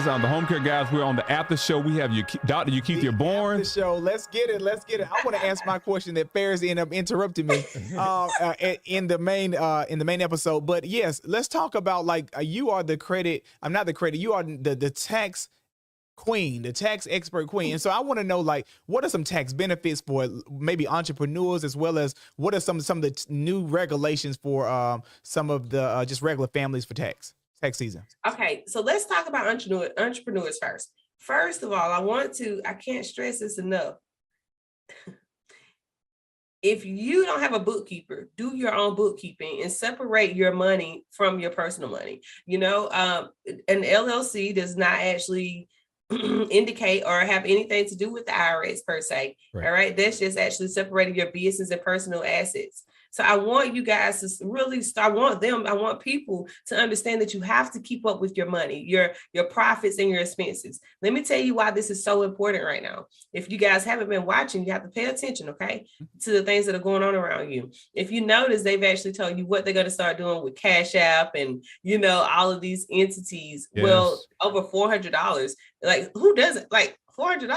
on the Homecare Guyz. We're on the after show. We have Dr. Eukeethia Barnes. The show. Let's get it. I want to answer my question that Ferris ended up interrupting me in the main episode. But yes, let's talk about you are the credit. I'm not the credit. You are the tax queen, the tax expert queen. And so I want to know, what are some tax benefits for maybe entrepreneurs, as well as what are some of the new regulations for some of the just regular families for tax season? Okay, so let's talk about entrepreneurs first. First of all, I can't stress this enough. If you don't have a bookkeeper, do your own bookkeeping and separate your money from your personal money. An LLC does not actually indicate or have anything to do with the IRS per se. Right. All right. That's just actually separating your business and personal assets. So I want you guys to really I want people to understand that you have to keep up with your money, your profits and your expenses. Let me tell you why this is so important right now. If you guys haven't been watching, you have to pay attention, okay, to the things that are going on around you. If you notice, they've actually told you what they're going to start doing with Cash App and, all of these entities. Yes. Well, over $400. Who doesn't? $400,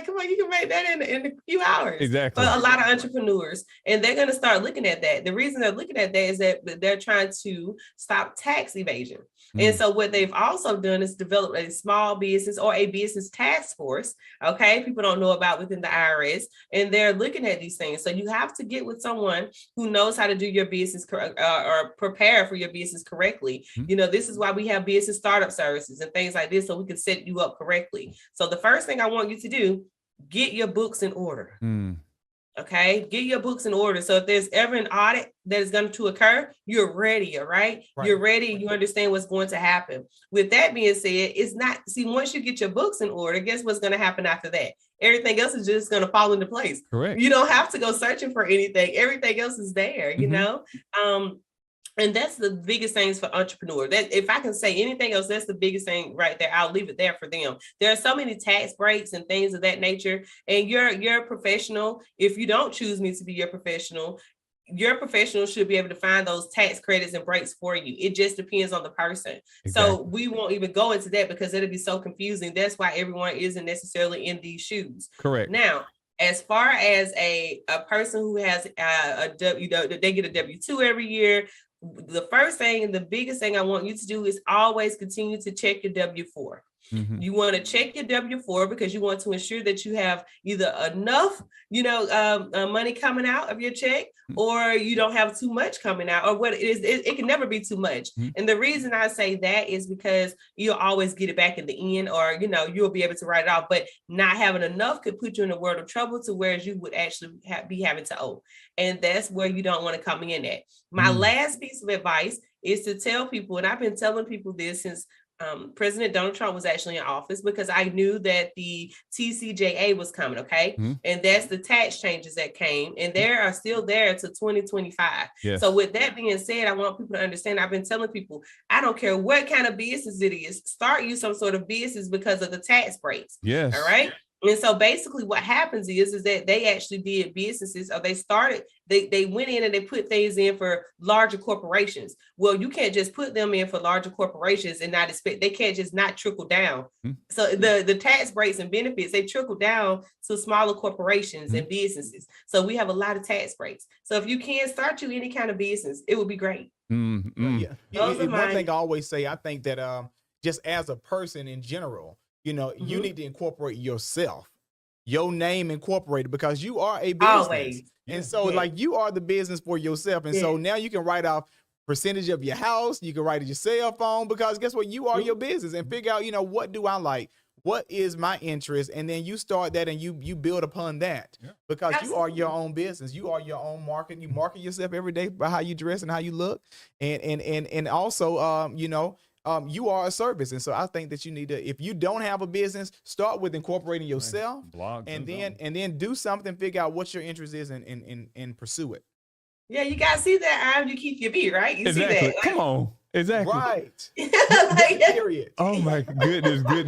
come on, you can make that in a few hours. Exactly. For a lot of entrepreneurs, and they're going to start looking at that. The reason they're looking at that is that they're trying to stop tax evasion. And so what they've also done is develop a small business or a business task force. Okay, people don't know about within the IRS, and they're looking at these things. So you have to get with someone who knows how to do your business or prepare for your business correctly. This is why we have business startup services and things like this, so we can set you up correctly. So the first thing I want you to do, get your books in order. Okay, get your books in order. So if there's ever an audit that is going to occur, you're ready, all right? You're ready, you understand what's going to happen. With that being said, once you get your books in order, guess what's going to happen after that? Everything else is just going to fall into place. Correct. You don't have to go searching for anything. Everything else is there, you know? And that's the biggest things for entrepreneurs. That if I can say anything else, that's the biggest thing right there. I'll leave it there for them. There are so many tax breaks and things of that nature. And you're a professional. If you don't choose me to be your professional should be able to find those tax credits and breaks for you. It just depends on the person. Exactly. So we won't even go into that because it'll be so confusing. That's why everyone isn't necessarily in these shoes. Correct. Now, as far as a person who has they get a W-2 every year, the first thing and the biggest thing I want you to do is always continue to check your W-4. You want to check your W-4 because you want to ensure that you have either enough, money coming out of your check, or you don't have too much coming out, or what it is. It can never be too much. And the reason I say that is because you'll always get it back in the end, or, you'll be able to write it off, but not having enough could put you in a world of trouble to where you would actually be having to owe. And that's where you don't want to come in at. My last piece of advice is to tell people, and I've been telling people this since President Donald Trump was actually in office, because I knew that the TCJA was coming, okay? And that's the tax changes that came, and they are still there to 2025. Yes. So with that being said, I want people to understand, I've been telling people, I don't care what kind of business it is, start you some sort of business because of the tax breaks. Yes. All right? And so basically what happens is that they actually did businesses, or they went in and they put things in for larger corporations. Well, you can't just put them in for larger corporations and not expect, they can't just not trickle down. So the tax breaks and benefits, they trickle down to smaller corporations and businesses. So we have a lot of tax breaks. So if you can start you any kind of business, it would be great. One thing I always say, I think that just as a person in general, you need to incorporate yourself, your name incorporated, because you are a business. Always. And so you are the business for yourself. And so now you can write off percentage of your house. You can write it your cell phone, because guess what? You are your business, and figure out, what do I like? What is my interest? And then you start that and you build upon that, because you are your own business. You are your own market. You market yourself every day by how you dress and how you look. And also, you are a service. And so I think that you need to, if you don't have a business, start with incorporating yourself, and then do something, figure out what your interest is, and pursue it. Yeah, you guys see that I'm Eukeethia B, right? You see that? Come on. Exactly. Right. Period. Oh my goodness, good.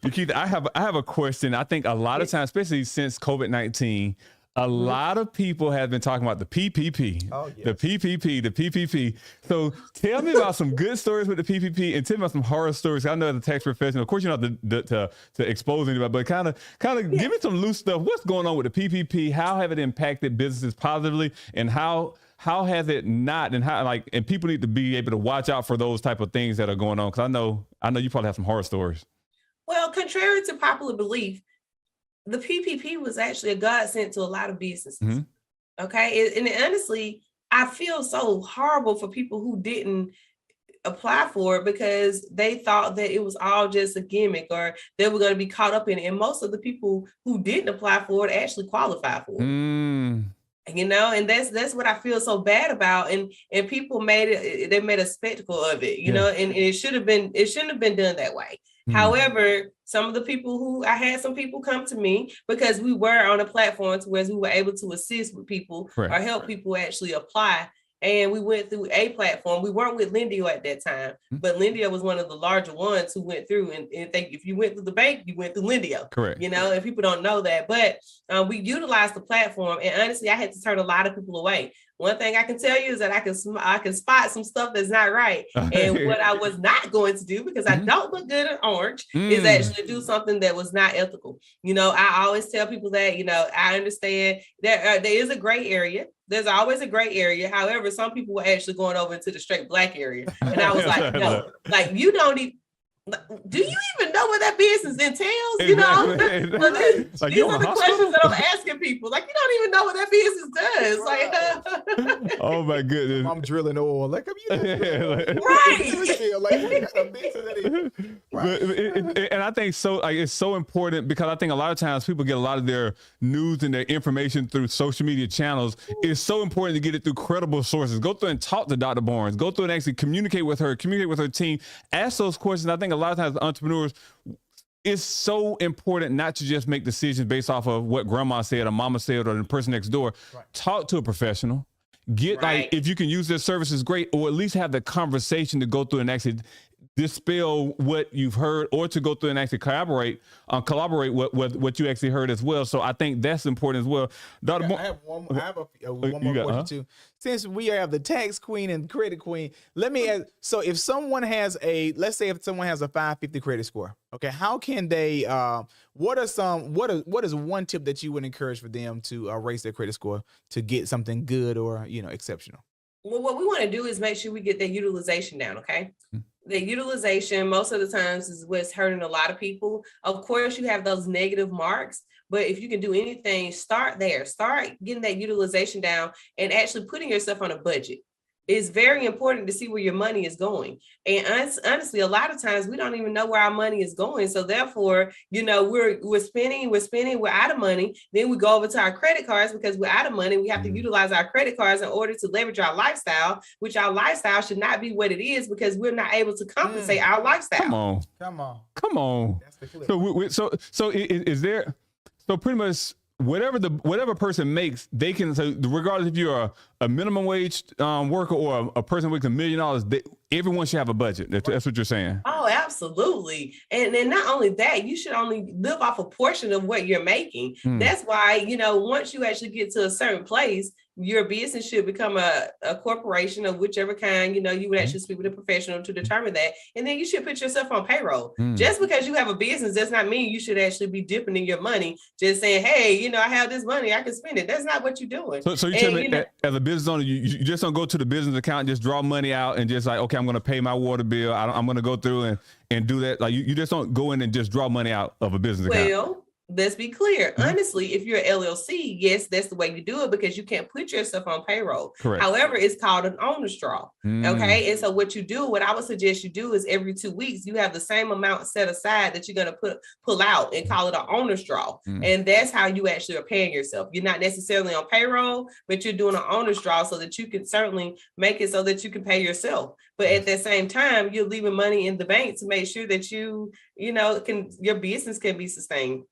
Eukeethia, I have a question. I think a lot of times, especially since COVID-19, A lot of people have been talking about the PPP, the PPP, the PPP. So tell me about some good stories with the PPP and tell me about some horror stories. I know as a tax professional, of course, you're not to expose anybody, but kind of give me some loose stuff. What's going on with the PPP? How have it impacted businesses positively, and how has it not? And and people need to be able to watch out for those type of things that are going on. Because I know you probably have some horror stories. Well, contrary to popular belief, the PPP was actually a godsend to a lot of businesses. Mm-hmm. Okay. And honestly, I feel so horrible for people who didn't apply for it because they thought that it was all just a gimmick or they were going to be caught up in it. And most of the people who didn't apply for it actually qualified for it. You know, and that's what I feel so bad about. And people made a spectacle of it, you know, and it shouldn't have been done that way. However, some of the people I had some people come to me because we were on a platform to where we were able to assist with people or help people actually apply. And we went through a platform. We weren't with Lendio at that time, but Lendio was one of the larger ones who went through. And if you went through the bank, you went through Lendio. Correct. You know, and people don't know that. But we utilized the platform. And honestly, I had to turn a lot of people away. One thing I can tell you is that I can spot some stuff that's not right. And what I was not going to do, because I don't look good in orange, is actually do something that was not ethical. You know, I always tell people that, you know, I understand that there is a gray area. There's always a gray area. However, some people were actually going over into the straight black area. And I was like, no, like you don't even. Do you even know what that business entails? You know, these are the questions that I'm asking people. Like, you don't even know what that business does. Like, oh my goodness, I'm drilling oil. Like, right? And I think so. Like, it's so important because I think a lot of times people get a lot of their news and their information through social media channels. It's so important to get it through credible sources. Go through and talk to Dr. Barnes. Go through and actually communicate with her team. Ask those questions. I think a lot of times entrepreneurs, it's so important not to just make decisions based off of what grandma said or mama said or the person next door. Talk to a professional. Like, if you can use their services, great, or at least have the conversation to go through and actually dispel what you've heard, or to go through and actually collaborate with what you actually heard as well. So I think that's important as well. Dr. I have one more question too. Since we have the tax queen and credit queen, let me ask, so if someone has let's say if someone has a 550 credit score, okay, how can they, what is one tip that you would encourage for them to raise their credit score to get something good or, you know, exceptional? Well, what we want to do is make sure we get that utilization down, okay? The utilization, most of the times, is what's hurting a lot of people. Of course, you have those negative marks, but if you can do anything, start there. Start getting that utilization down and actually putting yourself on a budget. It's very important to see where your money is going. And honestly, a lot of times we don't even know where our money is going. So therefore, you know, we're spending, we're out of money. Then we go over to our credit cards because we're out of money. We have to utilize our credit cards in order to leverage our lifestyle, which our lifestyle should not be what it is because we're not able to compensate our lifestyle. Come on. That's the clip. So is there, so pretty much whatever person makes, they can, so regardless if you're a minimum wage worker or a person making $1 million, everyone should have a budget. That's what you're saying. Oh, absolutely. And then not only that, you should only live off a portion of what you're making. That's why, you know, once you actually get to a certain place, your business should become a corporation of whichever kind, you know, you would actually speak with a professional to determine that. And then you should put yourself on payroll. Just because you have a business does not mean you should actually be dipping in your money, just saying, hey, you know, I have this money, I can spend it. That's not what you're doing. So you tell me, as a business owner, you just don't go to the business account and just draw money out and just like, okay, I'm going to pay my water bill. I'm going to go through and do that. Like you just don't go in and just draw money out of a business account. Well, let's be clear. Honestly, if you're an LLC, yes, that's the way you do it because you can't put yourself on payroll. Correct. However, it's called an owner's draw. Okay. And so what you do, what I would suggest you do is every 2 weeks, you have the same amount set aside that you're going to pull out and call it an owner's draw. And that's how you actually are paying yourself. You're not necessarily on payroll, but you're doing an owner's draw so that you can certainly make it so that you can pay yourself. But at the same time, you're leaving money in the bank to make sure that you know, your business can be sustained.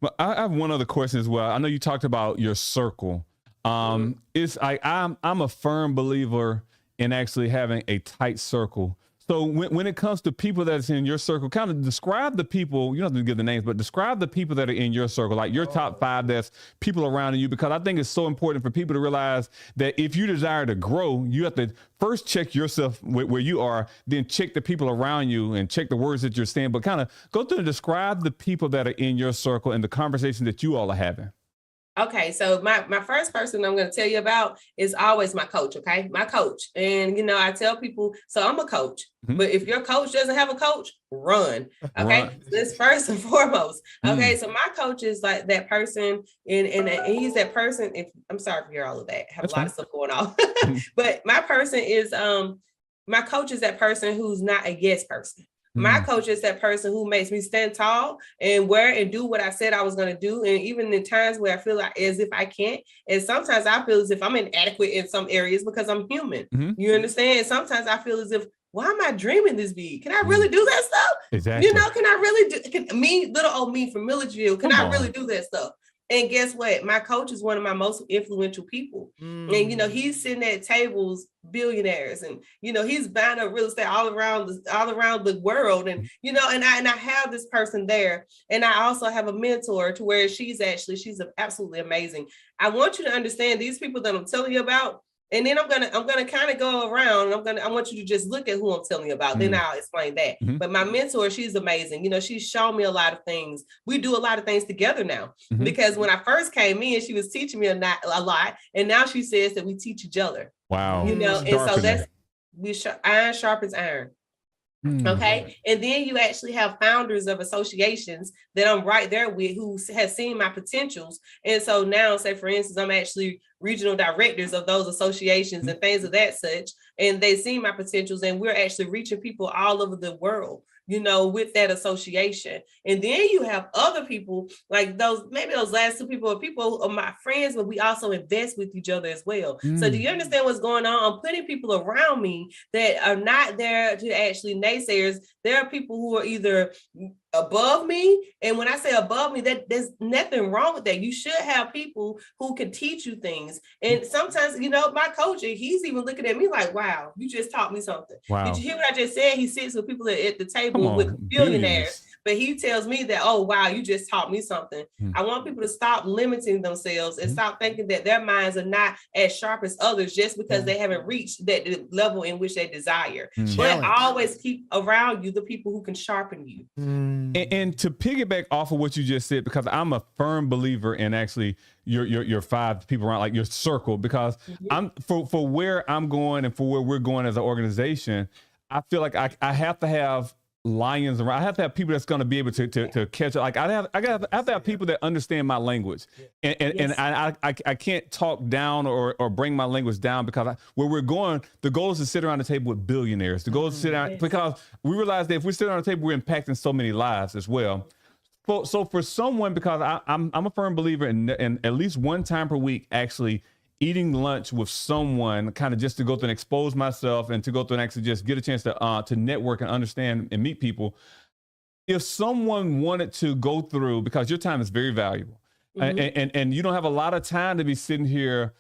Well, I have one other question as well. I know you talked about your circle. It's I'm a firm believer in actually having a tight circle. So when it comes to people that's in your circle, kind of describe the people, you don't have to give the names, but describe the people that are in your circle, like your top 5 that's people around you, because I think it's so important for people to realize that if you desire to grow, you have to first check yourself where you are, then check the people around you and check the words that you're saying, but kind of go through and describe the people that are in your circle and the conversation that you all are having. Okay, so my first person I'm going to tell you about is always my coach, okay? My coach. And, I tell people, so I'm a coach, but if your coach doesn't have a coach, run, okay? Run. This first and foremost, okay? So my coach is like that person, and he's that person, I'm sorry for hearing all of that. I have That's a lot fine. of stuff going on. But my person is, my coach is that person who's not a yes person. My coach is that person who makes me stand tall and wear and do what I said I was going to do. And even in times where I feel like as if I can't, and sometimes I feel as if I'm inadequate in some areas because I'm human. You understand? And sometimes I feel as if, why am I dreaming this big? Can I really do that stuff? Exactly. Can I really do, little old me from Milledgeville, can I really do that stuff? And guess what? My coach is one of my most influential people. And, he's sitting at tables, billionaires, and, he's buying up real estate all around the world. And, and I have this person there. And I also have a mentor to where she's absolutely amazing. I want you to understand these people that I'm telling you about. And then I'm gonna kind of go around. I want you to just look at who I'm telling you about. Then I'll explain that. But my mentor, she's amazing. She's shown me a lot of things. We do a lot of things together now. Because when I first came in, she was teaching me a lot, and now she says that we teach each other. Wow. And so that's iron sharpens iron. Okay. And then you actually have founders of associations that I'm right there with who has seen my potentials. And so now, say, for instance, I'm actually regional directors of those associations and things of that such. And they see my potentials, and we're actually reaching people all over the world, with that association. And then you have other people like maybe those last 2 people are my friends, but we also invest with each other as well. So do you understand what's going on? I'm putting people around me that are not there to actually naysayers. There are people who are either above me. And when I say above me, that there's nothing wrong with that. You should have people who can teach you things. And sometimes, my coach, he's even looking at me like, wow, you just taught me something. Wow. Did you hear what I just said? He sits with people at the table with billionaires. But he tells me that, oh, wow, you just taught me something. I want people to stop limiting themselves and stop thinking that their minds are not as sharp as others just because they haven't reached that level in which they desire. But always keep around you the people who can sharpen you. And to piggyback off of what you just said, because I'm a firm believer in actually your 5 people around, like your circle, because I'm for where I'm going and for where we're going as an organization, I feel like I have to have lions around. I have to have people that's going to be able to catch up. Like I have to have people that understand my language, and I can't talk down or bring my language down, because where we're going, the goal is to sit around the table with billionaires. The goal is to sit down, because we realize that if we sit around the table, we're impacting so many lives as well. So for someone, because I'm a firm believer in at least one time per week actually eating lunch with someone, kind of just to go through and expose myself and to go through and actually just get a chance to network and understand and meet people. If someone wanted to go through, because your time is very valuable, and you don't have a lot of time to be sitting here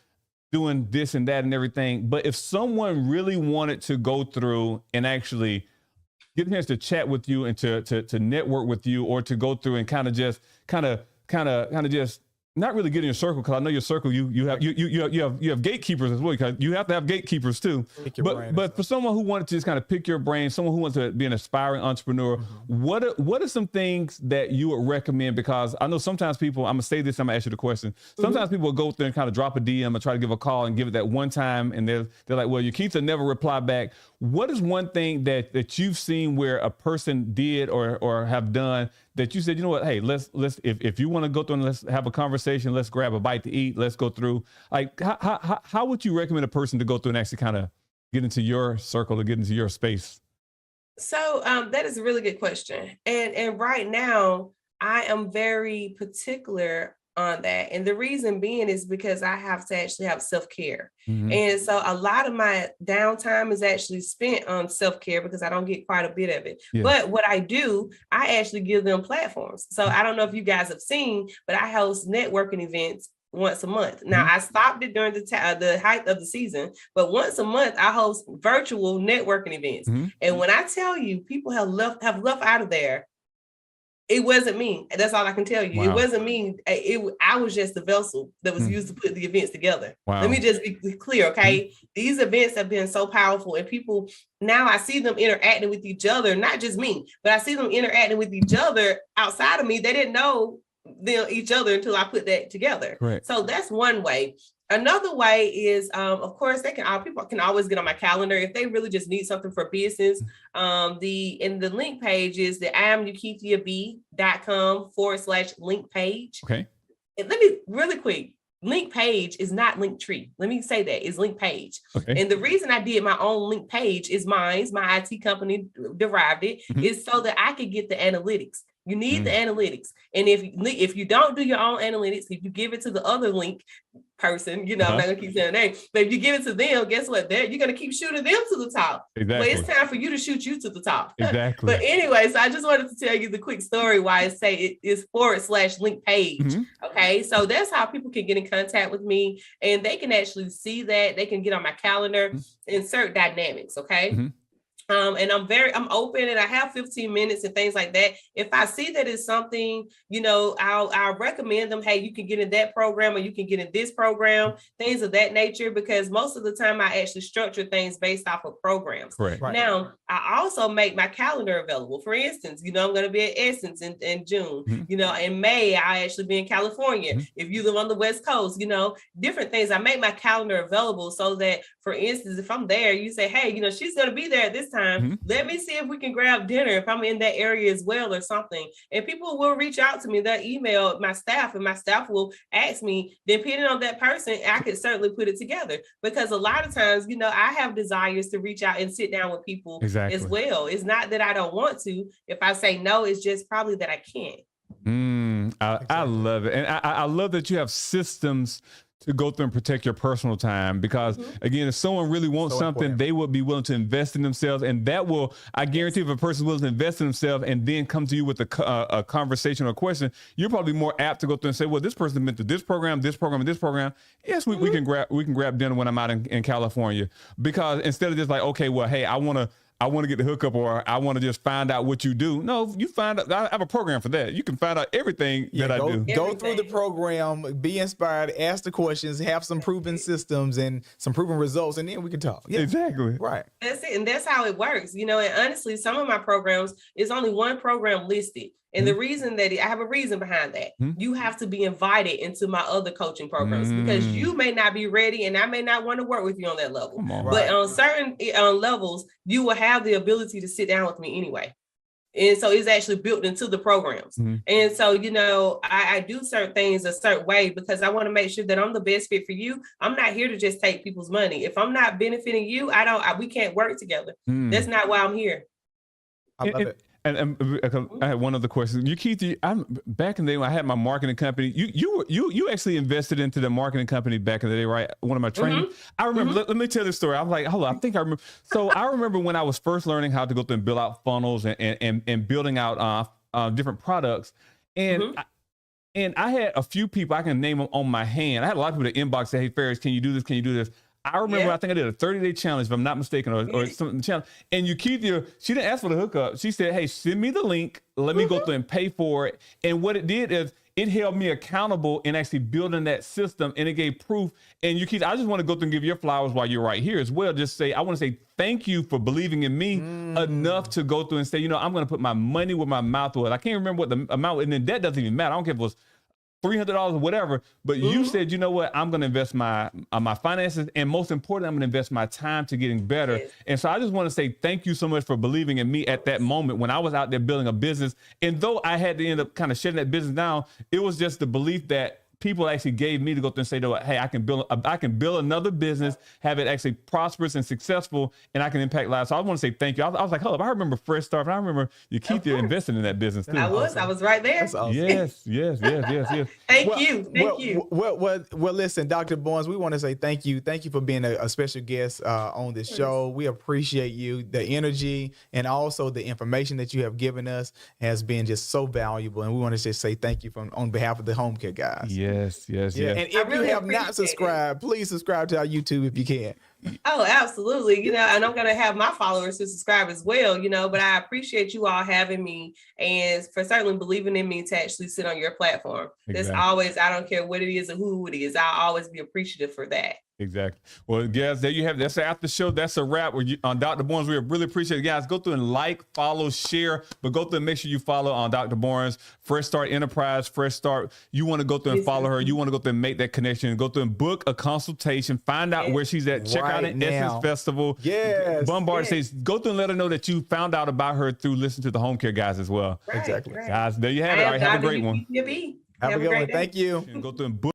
doing this and that and everything, but if someone really wanted to go through and actually get a chance to chat with you and to network with you, or to go through and kind of just not really get in your circle, because I know your circle, you have gatekeepers as well, because you have to have gatekeepers too. But for someone who wanted to just kind of pick your brain, someone who wants to be an aspiring entrepreneur, what are some things that you would recommend? Because I know sometimes people, I'm gonna say this, I'm gonna ask you the question. Sometimes people will go through and kind of drop a DM and try to give a call and give it that one time, and they're like, well, Eukeethia never reply back. What is one thing that you've seen where a person did or have done that you said, you know what, hey, let's if you want to go through and let's have a conversation, let's grab a bite to eat, let's go through. Like, how would you recommend a person to go through and actually kind of get into your circle or get into your space? So that is a really good question. And right now, I am very particular on that. And the reason being is because I have to actually have self-care. And so a lot of my downtime is actually spent on self-care because I don't get quite a bit of it. But what I do, I actually give them platforms. So I don't know if you guys have seen, but I host networking events once a month. Now I stopped it during the height of the season, but once a month I host virtual networking events. And when I tell you, people have left out of there. It wasn't me. That's all I can tell you. It wasn't me. I was just the vessel that was used to put the events together. Let me just be clear, okay? These events have been so powerful, and people, now I see them interacting with each other, not just me, but I see them interacting with each other outside of me. They didn't know each other until I put that together. Right. So that's one way. Another way is, of course, people can always get on my calendar if they really just need something for business. The link page is the IamEukeethiaB.com/link page. Okay. And let me really quick. Link page is not link tree. Let me say that is link page. Okay. And the reason I did my own link page is my IT company derived it, is so that I could get the analytics. You need the analytics. And if you don't do your own analytics, if you give it to the other link person, I'm not gonna keep saying their name, but if you give it to them, guess what? You're gonna keep shooting them to the top. Exactly. Well, it's time for you to shoot you to the top. Exactly. But anyway, so I just wanted to tell you the quick story why it is /link page. Okay, so that's how people can get in contact with me, and they can actually see that. They can get on my calendar, insert dynamics. Okay. And I'm open, and I have 15 minutes and things like that. If I see that it's something, I'll recommend them, hey, you can get in that program, or you can get in this program, things of that nature, because most of the time I actually structure things based off of programs. Correct. Right. Now, I also make my calendar available. For instance, I'm going to be at Essence in June. In May, I actually be in California. If you live on the West Coast, different things. I make my calendar available so that, for instance, if I'm there, you say, hey, she's going to be there at this time. Let me see if we can grab dinner if I'm in that area as well or something. And people will reach out to me. They'll email my staff, and my staff will ask me, depending on that person, I could certainly put it together. Because a lot of times, I have desires to reach out and sit down with people as well. It's not that I don't want to. If I say no, it's just probably that I can't. I love it. And I love that you have systems to go through and protect your personal time, because again, if someone really wants something, important, they would be willing to invest in themselves, and that will, I guarantee, if a person is willing to invest in themselves and then come to you with a conversation or a question, you're probably more apt to go through and say, well, this person been through this program, and this program. Yes, we can grab dinner when I'm out in California, because instead of just like, okay, well, hey, I want to get the hookup, or I want to just find out what you do. No, you find out. I have a program for that. You can find out everything that I do. Go through the program, be inspired, ask the questions, have some proven systems and some proven results, and then we can talk. Yeah. Exactly. Right. That's it. And that's how it works. And honestly, some of my programs, is only one program listed. And the reason that I have a reason behind that, you have to be invited into my other coaching programs, because you may not be ready, and I may not want to work with you on that level. But on certain levels, you will have the ability to sit down with me anyway. And so it's actually built into the programs. And so, I do certain things a certain way, because I want to make sure that I'm the best fit for you. I'm not here to just take people's money. If I'm not benefiting you, we can't work together. That's not why I'm here. I love it. And I had one other question. Eukeethia, back in the day when I had my marketing company, you actually invested into the marketing company back in the day, right? One of my training. I remember. Let me tell this story. I was like, hold on, I think I remember. So I remember when I was first learning how to go through and build out funnels and building out different products, and I had a few people I can name them on my hand. I had a lot of people that inbox say, hey, Ferris, can you do this? Can you do this? I remember, I think I did a 30-day challenge, if I'm not mistaken, or something challenge. And Eukeethia, she didn't ask for the hookup. She said, hey, send me the link. Let me go through and pay for it. And what it did is it held me accountable in actually building that system, and it gave proof. And Eukeethia, I just want to go through and give your flowers while you're right here as well. Just say, I want to say thank you for believing in me enough to go through and say, I'm going to put my money where my mouth was. I can't remember what the amount, and then that doesn't even matter. I don't care if it was $300 or whatever, but you said, you know what, I'm going to invest my finances, and most importantly, I'm going to invest my time to getting better. And so I just want to say thank you so much for believing in me at that moment when I was out there building a business. And though I had to end up kind of shutting that business down, it was just the belief that people actually gave me to go through and say, hey, I can build another business, have it actually prosperous and successful, and I can impact lives. So I want to say thank you. I was like, hold up, I remember Fresh Start, and I remember Eukeethia investing in that business too. I was right there. That's awesome. Yes. Thank you. Well, listen, Dr. Barnes, we want to say thank you. Thank you for being a special guest on this show. We appreciate you. The energy and also the information that you have given us has been just so valuable, and we want to just say thank you on behalf of the Homecare Guyz. Yes, yes, Yeah, yes. and if I you really have appreciate not it. subscribed, please subscribe to our YouTube if you can. Oh, absolutely. You know, and I'm going to have my followers to subscribe as well, you know, but I appreciate you all having me and for certainly believing in me to actually sit on your platform. There's Exactly. always, I don't care what it is or who it is, I'll always be appreciative for that. Exactly. Well, guys, there you have it. That's the after show. That's a wrap. On Dr. Barnes, we really appreciate it. Guys, go through and like, follow, share, but go through and make sure you follow on Dr. Barnes, Fresh Start Enterprise, Fresh Start. You want to go through and follow her. You want to go through and make that connection. Go through and book a consultation. Find out where she's at. Check out an Essence Festival. Yes. Bombard says, go through and let her know that you found out about her through listening to the Homecare Guyz as well. Right, Exactly. right. Guys, there you have it. All right, have a great one. Have Have a good one. day. Thank you. And go through and book.